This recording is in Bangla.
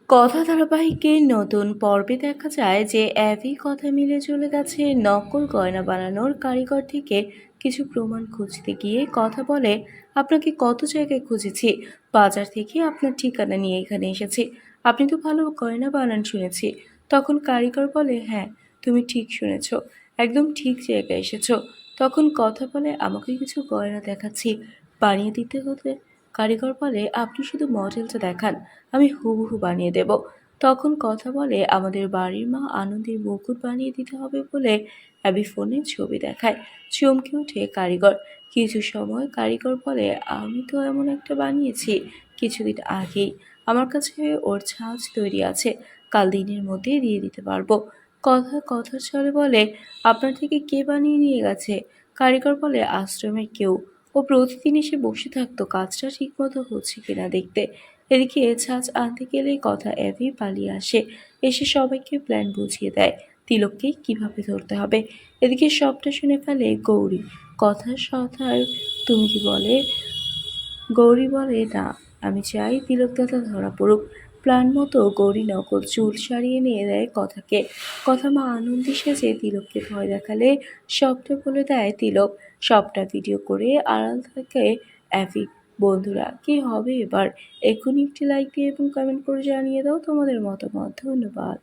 কথা ধারাবাহিকের নতুন পর্বে দেখা যায় যে অ্যাভি কথা মিলে চলে গেছে নকল গয়না বানানোর কারিগর থেকে কিছু প্রমাণ খুঁজতে গিয়ে কথা বলে, আপনাকে কত জায়গায় খুঁজেছি, বাজার থেকে আপনার ঠিকানা নিয়ে এখানে এসেছি, আপনি তো ভালো গয়না বানান শুনেছি। তখন কারিগর বলে, হ্যাঁ, তুমি ঠিক শুনেছ, একদম ঠিক জায়গায় এসেছো। তখন কথা বলে, আমাকে কিছু গয়না দেখাচ্ছি, বানিয়ে দিতে হলে। কারিগর বলে, আপনি শুধু মডেলটা দেখান, আমি হুবহু বানিয়ে দেব। তখন কথা বলে, আমাদের বাড়ির মা আনন্দের মুকুট বানিয়ে দিতে হবে বলে অ্যাবি ফোনে ছবি দেখায়। চমকে ওঠে কারিগর। কিছু সময় কারিগর বলে, আমি তো এমন একটা বানিয়েছি কিছুদিন আগেই, আমার কাছে ওর ছাঁচ তৈরি আছে, কাল দিনের মধ্যে দিয়ে দিতে পারবো। কথার ছলে বলে, আপনার থেকে কে বানিয়ে নিয়ে গেছে? কারিগর বলে, আশ্রমের কেউ, ও প্রতিদিন এসে বসে থাকতো কাজটা ঠিকমতো হচ্ছে কিনা দেখতে। এদিকে ছাঁচ আনতে গেলেই কথা অ্যাভি পালিয়ে আসে, এসে সবাইকে প্ল্যান বুঝিয়ে দেয় তিলককে কিভাবে ধরতে হবে। এদিকে সবটা শুনে ফেলে গৌরী। কথার তুমি কি বলে? গৌরী বলে, না, আমি চাই তিলকদাতা ধরা পড়ুক। প্ল্যান মতো গৌরী নকল চুল সারিয়ে নিয়ে দেয় কথাকে। কথা মা আনন্দী সেজে তিলককে ভয় দেখালে সবটা বলে দেয় তিলক। সবটা ভিডিও করে আড়াল থাকে অ্যাভি। বন্ধুরা, কি হবে এবার? এক্ষুনি একটি লাইক দিয়ে এবং কমেন্ট করে জানিয়ে দাও তোমাদের মতামত। ধন্যবাদ।